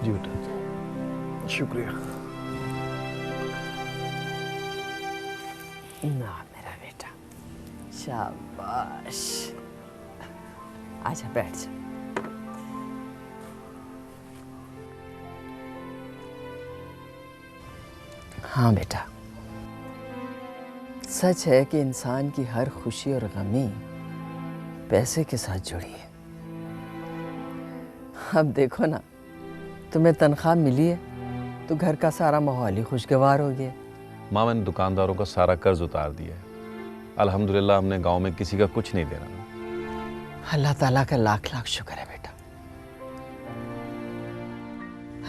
जी बेटा, शुक्रिया। ना मेरा बेटा, शाबाश। आजा बैठ जा। हाँ बेटा, सच है कि इंसान की हर खुशी और गमी पैसे के साथ जुड़ी है। अब देखो ना, तुम्हें तनख्वाह मिली है तो घर का सारा माहौल ही खुशगवार हो गया। माँ, मैंने दुकानदारों का सारा कर्ज उतार दिया है। अल्हम्दुलिल्लाह हमने गांव में किसी का कुछ नहीं देना। अल्लाह ताला का लाख लाख शुक्र है बेटा।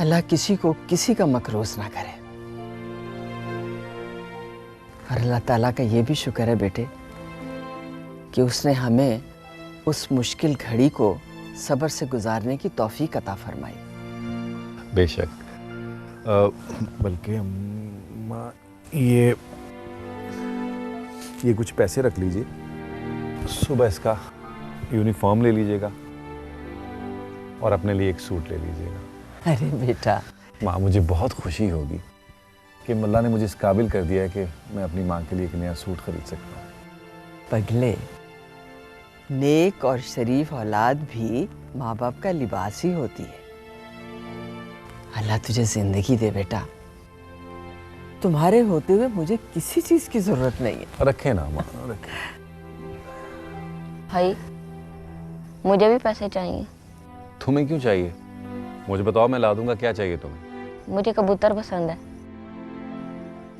अल्लाह किसी को किसी का मकरूज ना करे। और अल्लाह ताला का ये भी शुक्र है बेटे कि उसने हमें उस मुश्किल घड़ी को सब्र से गुजारने की तौफीक अता फरमाई। बेशक। बल्कि अम्मा, ये कुछ पैसे रख लीजिए, सुबह इसका यूनिफॉर्म ले लीजिएगा और अपने लिए एक सूट ले लीजिएगा। अरे बेटा, माँ, मुझे बहुत खुशी होगी कि अल्लाह ने मुझे इस काबिल कर दिया है कि मैं अपनी माँ के लिए एक नया सूट खरीद सकता हूँ। पगले, नेक और शरीफ औलाद भी माँ बाप का लिबास ही होती है। अल्लाह तुझे जिंदगी दे बेटा। तुम्हारे होते हुए मुझे किसी चीज की जरूरत नहीं है। रखे ना माँ, रखे। भाई, मुझे भी पैसे चाहिए। तुम्हें क्यों चाहिए? मुझे बताओ, मैं ला दूंगा। क्या चाहिए तुम्हें? मुझे कबूतर पसंद है।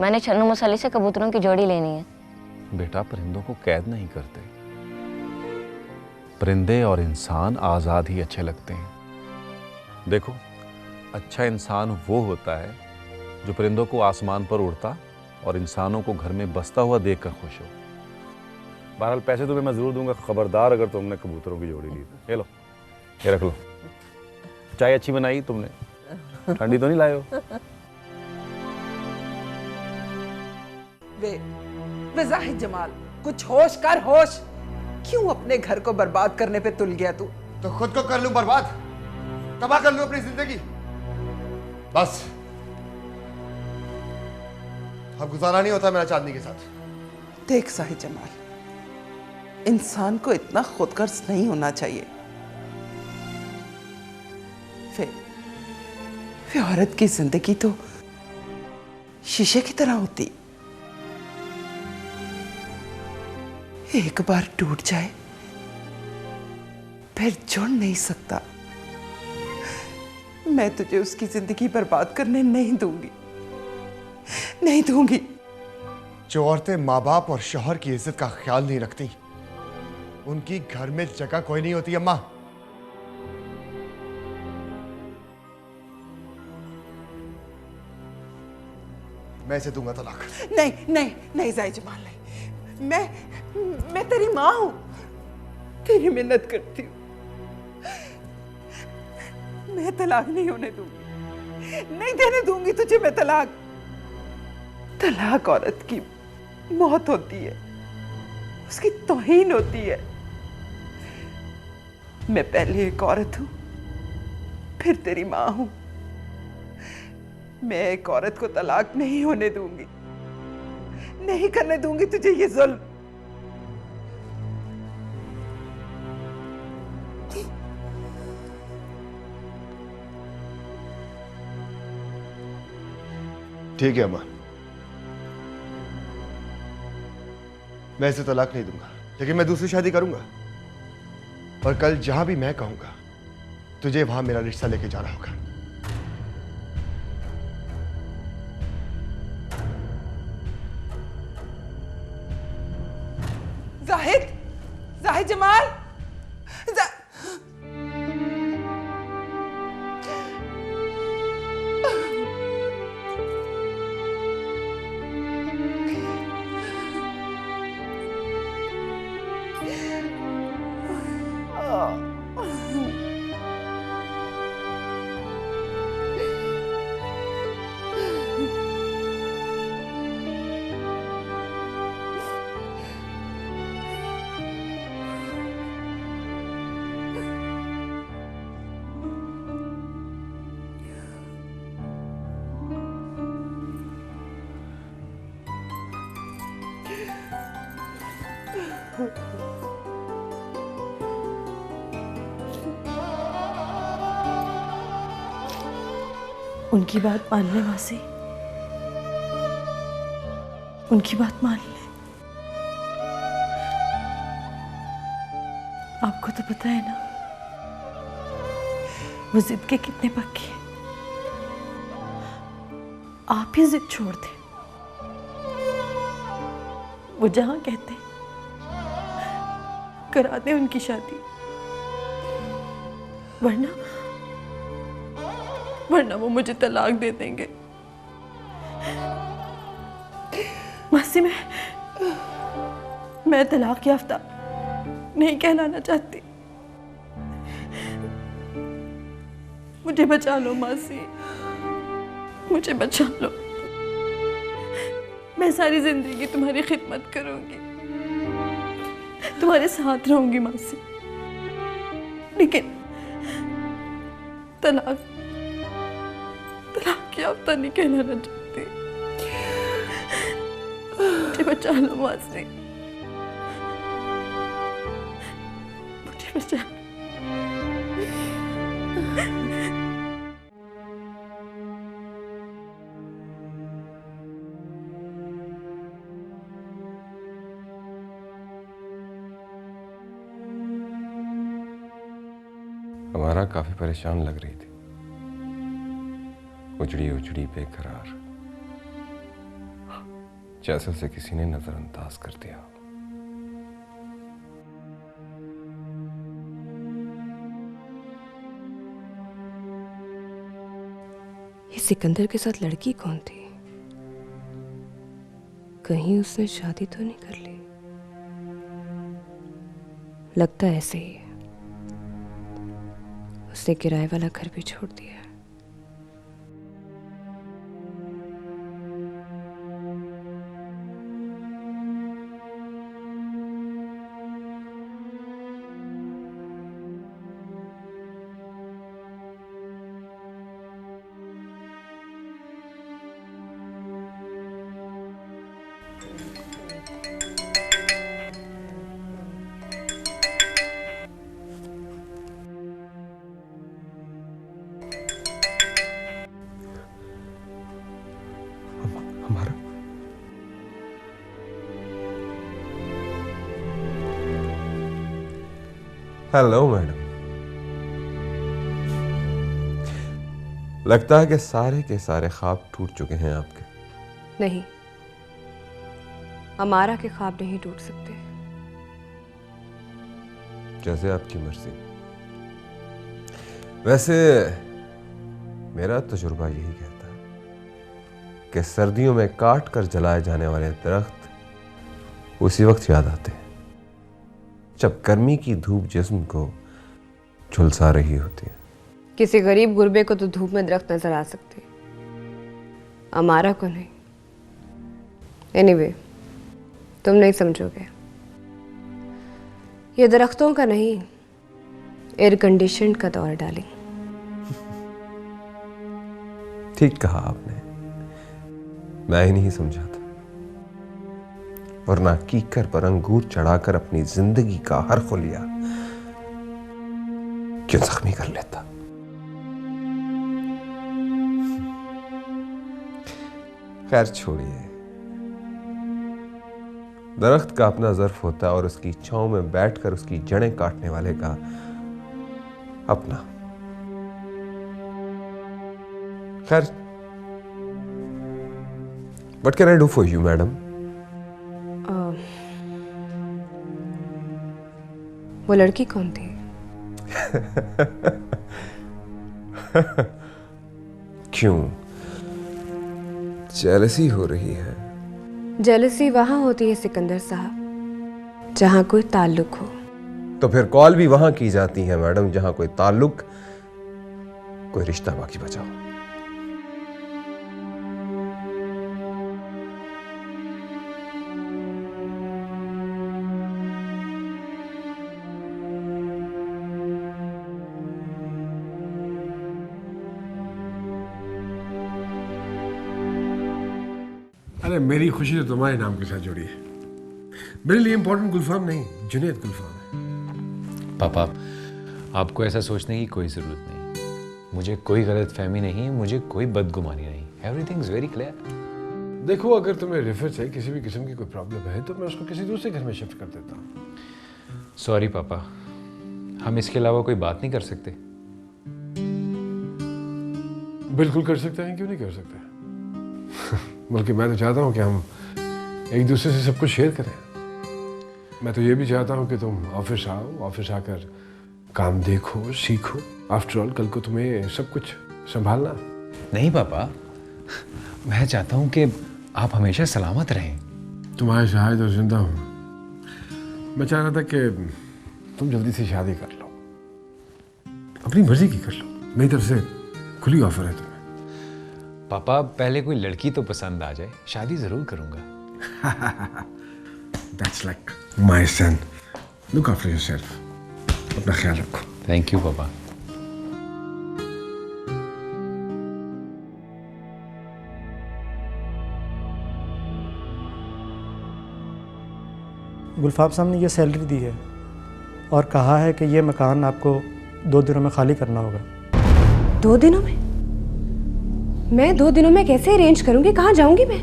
मैंने छन्नू मसाली से कबूतरों की जोड़ी लेनी है। बेटा, परिंदों को कैद नहीं करते। परिंदे और इंसान आज़ाद ही अच्छे लगते हैं। देखो, अच्छा इंसान वो होता है जो परिंदों को आसमान पर उड़ता और इंसानों को घर में बसता हुआ देखकर खुश हो। बहरहाल पैसे तुम्हें मैं जरूर दूंगा, खबरदार अगर तुमने कबूतरों की जोड़ी ली तो। ये लो, ये रख लो। चाय अच्छी बनाई तुमने, ठंडी तो नहीं लाए हो? वे जाहिद जमाल, कुछ होश कर, होश। क्यों अपने घर को बर्बाद करने पे तुल गया तू? तो खुद को कर लूं बर्बाद, तबाह कर लूं अपनी जिंदगी। बस अब गुजारा नहीं होता मेरा चांदनी के साथ। देख जाहिद जमाल, इंसान को इतना खुदगर्ज नहीं होना चाहिए। वे औरत की जिंदगी तो शीशे की तरह होती, एक बार टूट जाए फिर जुड़ नहीं सकता। मैं तुझे उसकी जिंदगी बर्बाद करने नहीं दूंगी, नहीं दूंगी। जो औरतें माँ बाप और शौहर की इज्जत का ख्याल नहीं रखती, उनकी घर में जगह कोई नहीं होती अम्मा। मैं इसे दूंगा तलाक। नहीं नहीं नहीं जाहिद जमाल, नहीं। मैं तेरी माँ हूं, तेरी मिन्नत करती हूँ। मैं तलाक नहीं होने दूंगी, नहीं देने दूंगी तुझे मैं तलाक। तलाक औरत की मौत होती है, उसकी तौहीन होती है। मैं पहले एक औरत हूं, फिर तेरी माँ हूं। मैं एक औरत को तलाक नहीं होने दूंगी, नहीं करने दूंगी तुझे ये जुल्म। ठीक है अम्मा, मैं इसे तलाक नहीं दूंगा, लेकिन मैं दूसरी शादी करूंगा। और कल जहां भी मैं कहूंगा तुझे वहां मेरा रिश्ता लेके जाना होगा। जाहिद, जाहिद जमाल, उनकी बात मान ले मासी, उनकी बात मान ले। आपको तो पता है ना वो जिद के कितने पक्के हैं। आप ही जिद छोड़ दे, वो जहां कहते करा दे उनकी शादी, वरना वो मुझे तलाक दे देंगे। मासी मैं तलाक याफ्ता नहीं कहलाना चाहती। मुझे बचा लो मासी, मुझे बचा लो। मैं सारी जिंदगी तुम्हारी खिदमत करूंगी, तुम्हारे साथ रहूंगी मासी, लेकिन तलाक याफ्ता नहीं कहलाना चाहती। मुझे बचा लो मासी, मुझे बचा लो। हमारा काफी परेशान लग रही थी, उजड़ी उजड़ी बेकरार, जैसे उसे किसी ने नजरअंदाज कर दिया। ये सिकंदर के साथ लड़की कौन थी? कहीं उसने शादी तो नहीं कर ली? लगता है ऐसे ही है। उसने किराए वाला घर भी छोड़ दिया। हमारा हेलो मैडम, लगता है कि सारे के सारे ख्वाब टूट चुके हैं आपके। नहीं, हमारा के ख्वाब नहीं टूट सकते। जैसे आपकी मर्जी। वैसे मेरा तजुर्बा यही कहता है कि सर्दियों में काट कर जलाए जाने वाले दरख्त उसी वक्त याद आते हैं जब गर्मी की धूप जिस्म को झुलसा रही होती है। किसी गरीब गुरबे को तो धूप में दरख्त नजर आ सकते, हमारा को नहीं। एनीवे, तुम नहीं समझोगे। ये दरख्तों का नहीं, एयर कंडीशन का दौर डालेंगे। ठीक कहा आपने, मैं ही नहीं समझा था, वरना कीकर पर अंगूर चढ़ाकर अपनी जिंदगी का हर खुलिया क्यों जख्मी कर लेता। खैर छोड़िए, दरख्त का अपना ज़र्फ होता है और उसकी छांव में बैठकर उसकी जड़ें काटने वाले का अपना। खैर, what can I do for you, madam? वो लड़की कौन थी? क्यों जेलसी हो रही है? जेलसी वहां होती है सिकंदर साहब जहां कोई ताल्लुक हो। तो फिर कॉल भी वहां की जाती है मैडम जहां कोई ताल्लुक, कोई रिश्ता बाकी बचा हो। अरे मेरी खुशी तो तुम्हारे नाम के साथ जुड़ी है। मेरे लिए इंपॉर्टेंट गुलफाम नहीं, जुनैद गुलफाम है। पापा, आपको ऐसा सोचने की कोई ज़रूरत नहीं। मुझे कोई गलतफहमी नहीं, मुझे कोई बदगुमानी नहीं। Everything is very clear. देखो, अगर तुम्हें रिफर से किसी भी किस्म की कोई प्रॉब्लम है तो मैं उसको किसी दूसरे घर में शिफ्ट कर देता हूँ। सॉरी पापा, हम इसके अलावा कोई बात नहीं कर सकते? बिल्कुल कर सकते हैं, क्यों नहीं कर सकते। बल्कि मैं तो चाहता हूँ कि हम एक दूसरे से सब कुछ शेयर करें। मैं तो ये भी चाहता हूँ कि तुम ऑफिस आओ, ऑफिस आकर काम देखो, सीखो। आफ्टर ऑल कल को तुम्हें सब कुछ संभालना। नहीं पापा, मैं चाहता हूँ कि आप हमेशा सलामत रहें। तुम्हारे शायद और जिंदा हूँ। मैं चाह रहा था कि तुम जल्दी से शादी कर लो, अपनी मर्जी की कर लो। मेरी तरफ से खुली ऑफर है तुम्हें। पापा, पहले कोई लड़की तो पसंद आ जाए, शादी जरूर करूंगा। That's like my son. Look after yourself. अपना ख्याल रखो। थैंक यू पापा। गुलफाम साहब ने ये सैलरी दी है और कहा है कि ये मकान आपको 2 दिनों में खाली करना होगा। 2 दिनों में? मैं 2 दिनों में कैसे अरेंज करूंगी? कहाँ जाऊंगी मैं?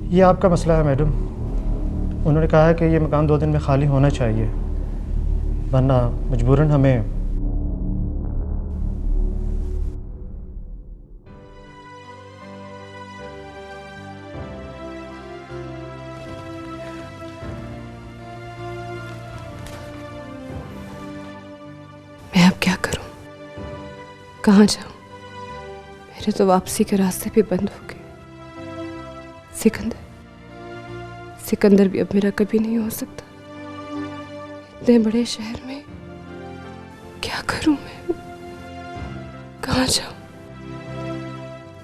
ये आपका मसला है मैडम। उन्होंने कहा है कि ये मकान 2 दिन में खाली होना चाहिए, वरना मजबूरन हमें मैं अब क्या करूं? कहाँ जाऊं? मेरे तो वापसी के रास्ते भी बंद हो गए। सिकंदर भी अब मेरा कभी नहीं हो सकता। इतने बड़े शहर में क्या करूं मैं? कहाँ जाऊं?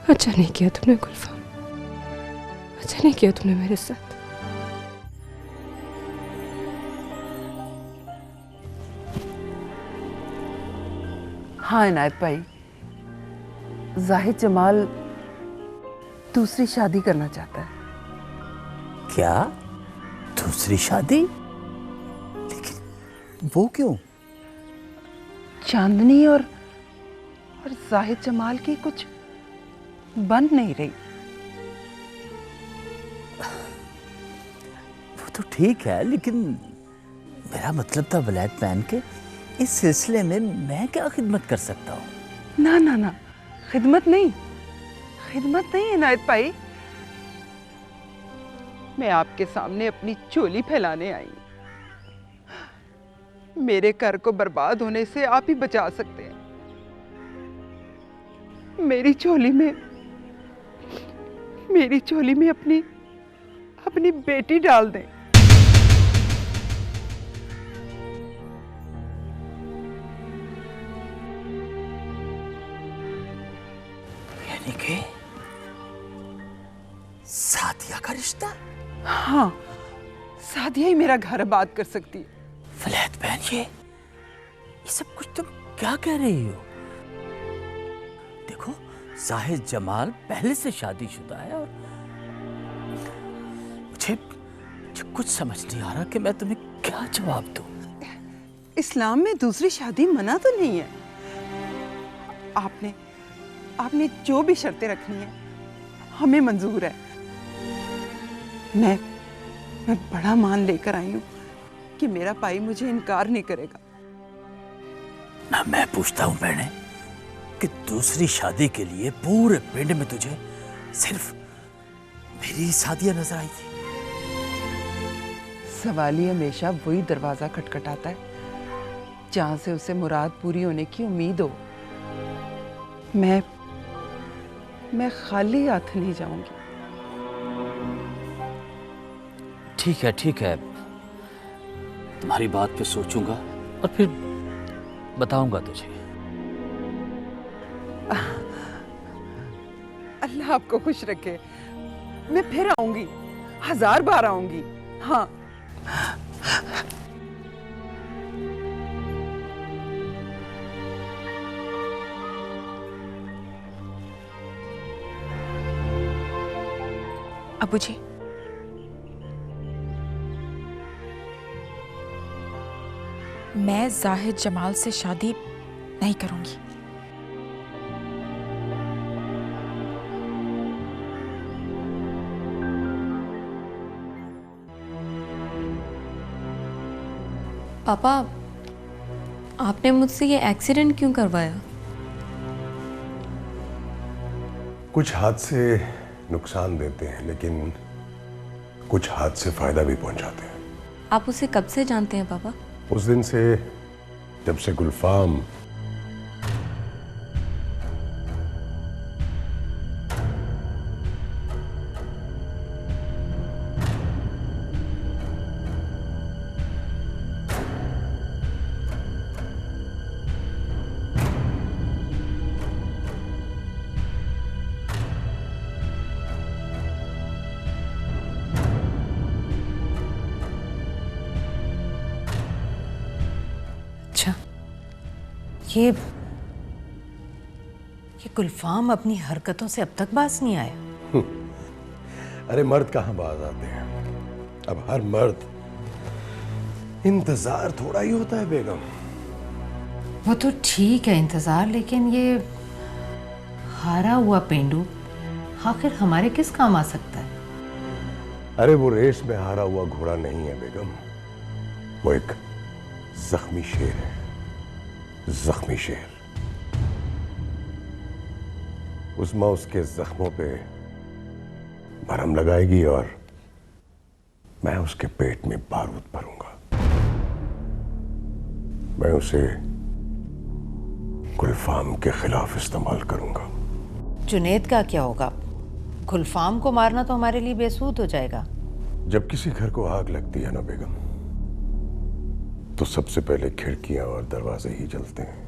अच्छा नहीं किया तुमने गुलफाम, अच्छा नहीं किया तुमने मेरे साथ। हाँ इनायत भाई, जाहिद जमाल दूसरी शादी करना चाहता है। क्या? दूसरी शादी? लेकिन वो क्यों? चांदनी और जाहिद जमाल की कुछ बन नहीं रही। वो तो ठीक है, लेकिन मेरा मतलब था वलायत पहन के इस सिलसिले में मैं क्या खिदमत कर सकता हूँ? ना ना ना, खिदमत नहीं इनायत भाई। मैं आपके सामने अपनी चोली फैलाने आई। मेरे घर को बर्बाद होने से आप ही बचा सकते हैं। मेरी चोली में अपनी बेटी डाल दें। यानी कि सादिया का रिश्ता? हाँ, सादिया ही मेरा घर आबाद कर सकती है। वलायत बहन, ये सब कुछ तुम क्या कह रही हो? देखो, जाहिद जमाल पहले से शादीशुदा है और मुझे कुछ समझ नहीं आ रहा कि मैं तुम्हें क्या जवाब दूं। इस्लाम में दूसरी शादी मना तो नहीं है। आपने जो भी शर्तें रखनी है हमें मंजूर है। मैं बड़ा मान लेकर आई हूं कि मेरा भाई मुझे इनकार नहीं करेगा। ना मैं पूछता हूं बहने कि दूसरी शादी के लिए पूरे पिंड में तुझे सिर्फ मेरी सादिया नजर आई थी। सवाली हमेशा वही दरवाजा खटखटाता है जहां से उसे मुराद पूरी होने की उम्मीद हो। मैं खाली हाथ नहीं जाऊंगी। ठीक है, तुम्हारी बात पे सोचूंगा और फिर बताऊंगा तुझे। अल्लाह आपको खुश रखे। मैं फिर आऊंगी, 1000 बार आऊंगी। हाँ। अबू जी, मैं जाहिद जमाल से शादी नहीं करूंगी। पापा, आपने मुझसे ये एक्सीडेंट क्यों करवाया? कुछ हादसे नुकसान देते हैं, लेकिन कुछ हादसे फायदा भी पहुंचाते हैं। आप उसे कब से जानते हैं पापा? उस दिन से जब से गुलफाम ये गुलफाम अपनी हरकतों से अब तक बाज नहीं आया। अरे मर्द कहाँ बाज आते हैं? अब हर मर्द इंतजार थोड़ा ही होता है बेगम। वो तो ठीक है इंतजार, लेकिन ये हारा हुआ पेंडू आखिर हमारे किस काम आ सकता है? अरे वो रेस में हारा हुआ घोड़ा नहीं है बेगम, वो एक जख्मी शेर है। जख्मी शेर। उस्मा उसके जख्मों पे मरहम लगाएगी और मैं उसके पेट में बारूद भरूंगा। मैं उसे गुलफाम के खिलाफ इस्तेमाल करूंगा। जुनेद का क्या होगा? गुलफाम को मारना तो हमारे लिए बेसूद हो जाएगा। जब किसी घर को आग लगती है ना बेगम, तो सबसे पहले खिड़कियां और दरवाजे ही जलते हैं।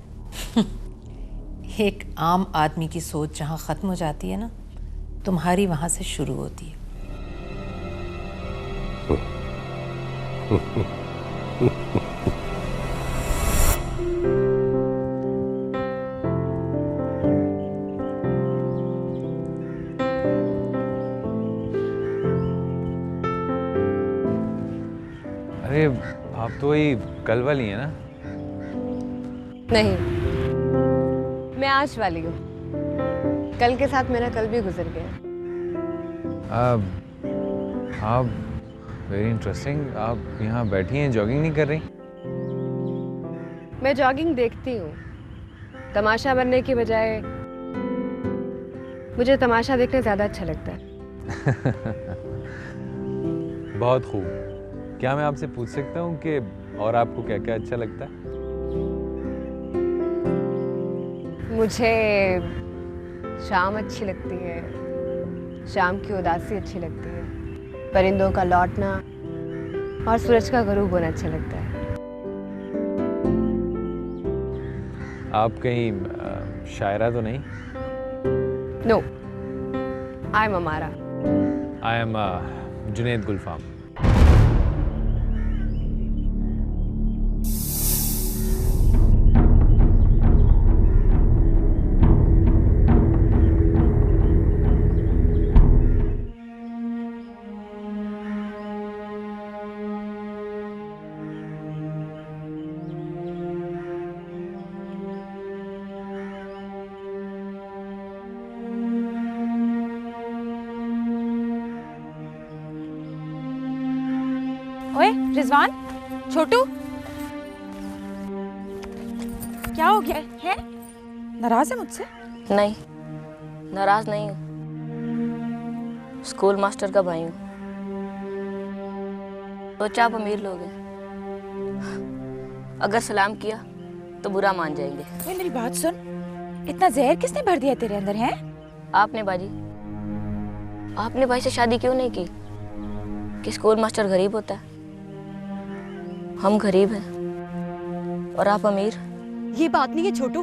एक आम आदमी की सोच जहां खत्म हो जाती है ना, तुम्हारी वहां से शुरू होती है। अरे आप तो वही कल वाली है ना? नहीं, मैं आज वाली हूँ। कल के साथ मेरा कल भी गुजर गया। आप वेरी इंटरेस्टिंग। आप यहाँ बैठी हैं, जॉगिंग नहीं कर रही? मैं जॉगिंग देखती हूँ, तमाशा बनने की बजाय मुझे तमाशा देखना ज़्यादा अच्छा लगता है। बहुत खूब। क्या मैं आपसे पूछ सकता हूँ कि और आपको क्या क्या अच्छा लगता है? मुझे शाम अच्छी लगती है, शाम की उदासी अच्छी लगती है, परिंदों का लौटना और सूरज का गरूब होना अच्छा लगता है। आप कहीं शायरा तो नहीं? नो, आई एम अमारा। आई एम जुनेद गुलफाम। ओए रिजवान, छोटू, क्या हो गया है? नाराज है मुझसे? नहीं, नाराज नहीं हूँ। स्कूल मास्टर का भाई हूँ। सोचा आप अमीर लोग हैं, अगर सलाम किया तो बुरा मान जाएंगे। ओए मेरी बात सुन, इतना जहर किसने भर दिया तेरे अंदर है? आपने बाजी। आपने भाई से शादी क्यों नहीं की? कि स्कूल मास्टर गरीब होता है? हम गरीब हैं और आप अमीर। ये बात नहीं है छोटू,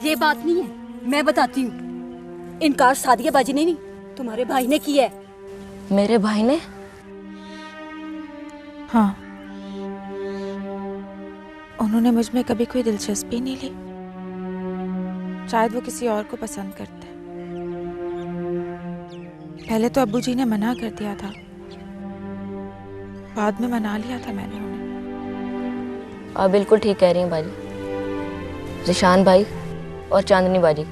ये बात नहीं है। मैं बताती हूँ। इनकार सादिया बाजी ने नहीं, तुम्हारे भाई ने किया है। मेरे भाई ने? हाँ, उन्होंने मुझ में कभी कोई दिलचस्पी नहीं ली। शायद वो किसी और को पसंद करते हैं। पहले तो अब्बू जी ने मना कर दिया था, बाद में मना लिया था मैंने उन्हें। आप बिल्कुल ठीक कह रही हैं बाजी। जिशान भाई और चांदनी बाजी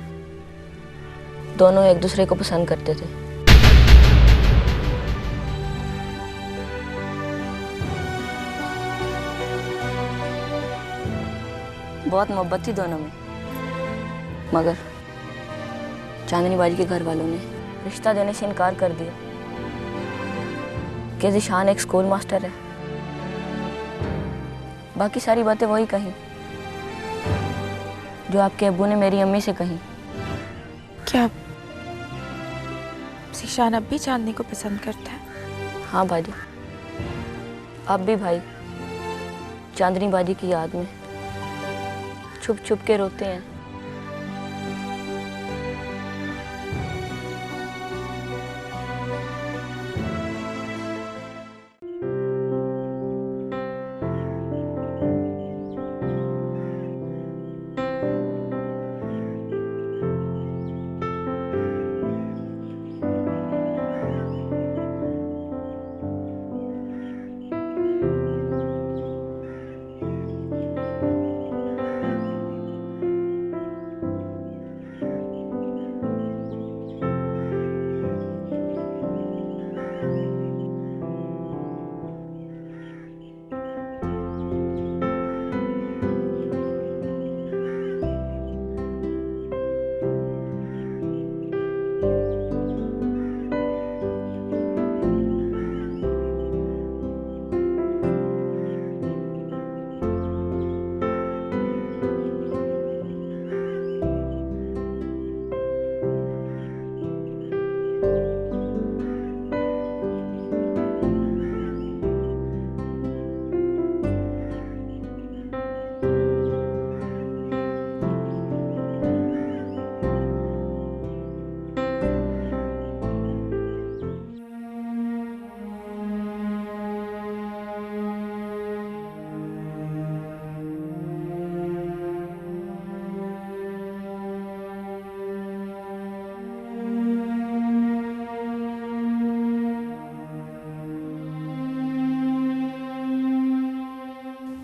दोनों एक दूसरे को पसंद करते थे। बहुत मोहब्बत थी दोनों में, मगर चांदनी बाजी के घर वालों ने रिश्ता देने से इनकार कर दिया कि ज़ीशान एक स्कूल मास्टर है। बाकी सारी बातें वही कही जो आपके अब्बू ने मेरी अम्मी से कही। क्या ज़ीशान अब भी चांदनी को पसंद करता है? हाँ बाजी, अब भी भाई चांदनी बाजी की याद में छुप छुप के रोते हैं।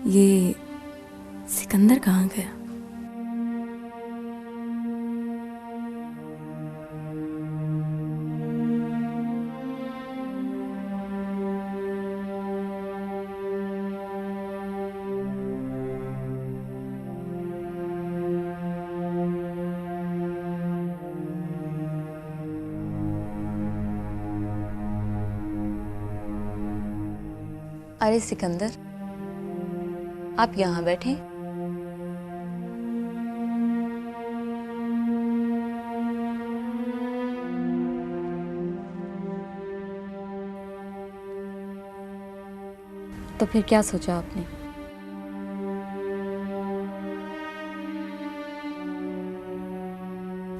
ये सिकंदर कहाँ गया? अरे सिकंदर, आप यहाँ बैठे? तो फिर क्या सोचा आपने?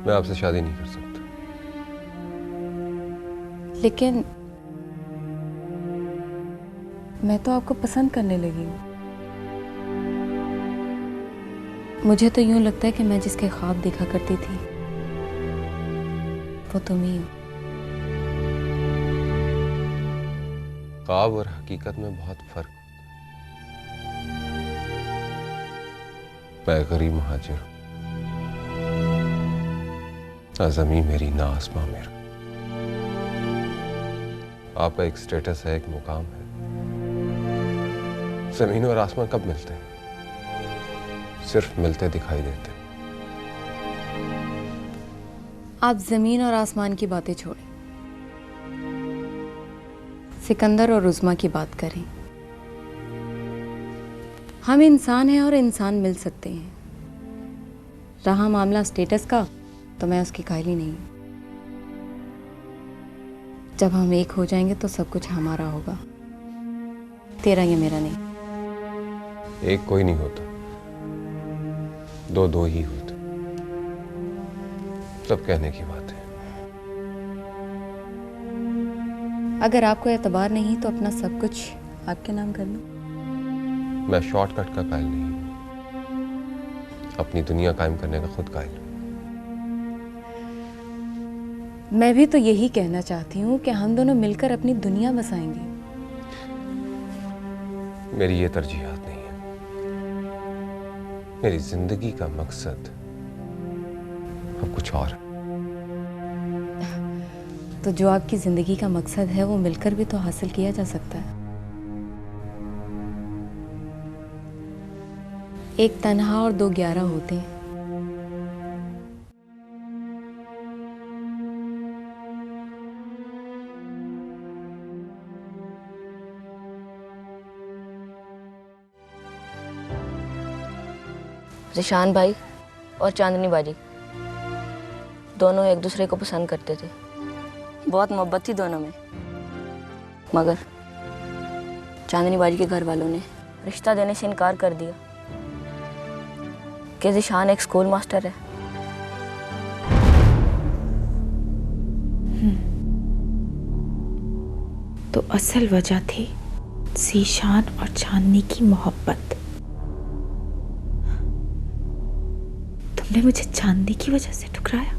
मैं आपसे शादी नहीं कर सकता। लेकिन मैं तो आपको पसंद करने लगी हूँ। मुझे तो यूं लगता है कि मैं जिसके ख्वाब देखा करती थी वो तुम ही हो। ख्वाब और हकीकत में बहुत फर्क। मैं गरीब मुहाजिर हूं, ना ज़मीन मेरी ना आसमां मेरा। आपका एक स्टेटस है, एक मुकाम है। ज़मीन और आसमां कब मिलते हैं? सिर्फ मिलते दिखाई देते। आप जमीन और आसमान की बातें छोड़ें, सिकंदर और उज़मा की बात करें। हम इंसान हैं और इंसान मिल सकते हैं। रहा मामला स्टेटस का, तो मैं उसकी कायली नहीं हूं। जब हम एक हो जाएंगे तो सब कुछ हमारा होगा, तेरा या मेरा नहीं। एक कोई नहीं होता, दो दो ही होते। सब कहने की बात है। अगर आपको एतबार नहीं तो अपना सब कुछ आपके नाम कर लो। मैं शॉर्टकट का कायल नहीं हूं, अपनी दुनिया कायम करने का खुद कायल हूं। मैं भी तो यही कहना चाहती हूँ कि हम दोनों मिलकर अपनी दुनिया बसाएंगे। मेरी ये तरजीहात नहीं है। मेरी जिंदगी का मकसद अब कुछ और है। तो जो आपकी जिंदगी का मकसद है वो मिलकर भी तो हासिल किया जा सकता है। एक तन्हा और दो 11 होते हैं। ज़िशान भाई और चांदनी बाजी दोनों एक दूसरे को पसंद करते थे, बहुत मोहब्बत थी दोनों में। मगर चांदनी बाजी के घर वालों ने रिश्ता देने से इनकार कर दिया कि ज़िशान एक स्कूल मास्टर है। तो असल वजह थी ज़ीशान और चांदनी की मोहब्बत। तुमने मुझे चांदनी की वजह से ठुकराया,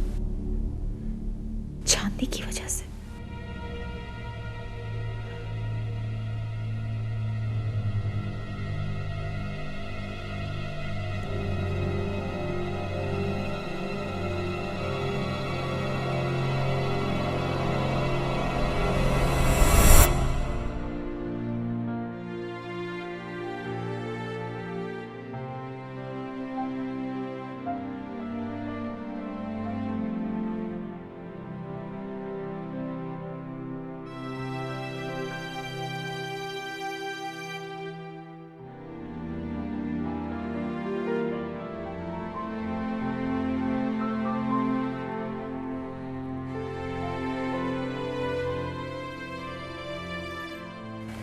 चांदनी की वजह से।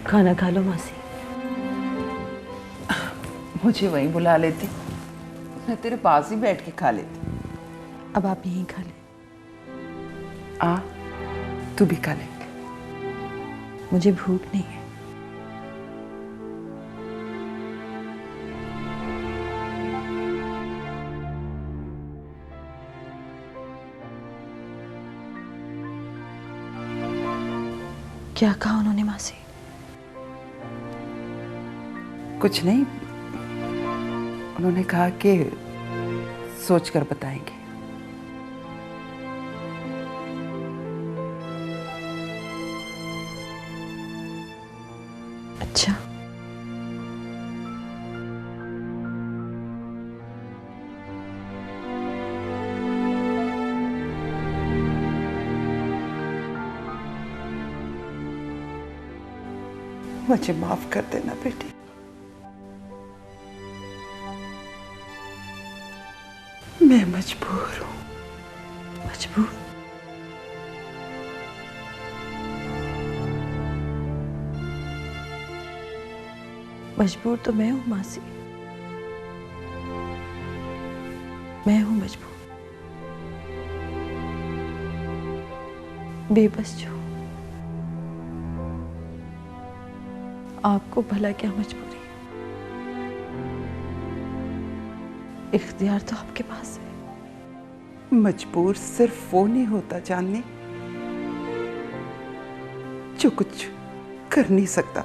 खाना खा लो मासी। मुझे वहीं बुला लेती, मैं तेरे पास ही बैठ के खा लेती। अब आप यहीं खा ले। आ, तू भी खा ले। मुझे भूख नहीं है। क्या कहा उन्होंने मासी? कुछ नहीं, उन्होंने कहा कि सोचकर बताएंगे। अच्छा। मुझे माफ कर देना बेटी। मैं मजबूर हूँ। मजबूर? मजबूर तो मैं हूँ मासी, मैं हूँ मजबूर, बेबस जो। आपको भला क्या मजबूरी है? इख्तियार तो आपके पास है। मजबूर सिर्फ वो नहीं होता चांदनी जो कुछ कर नहीं सकता।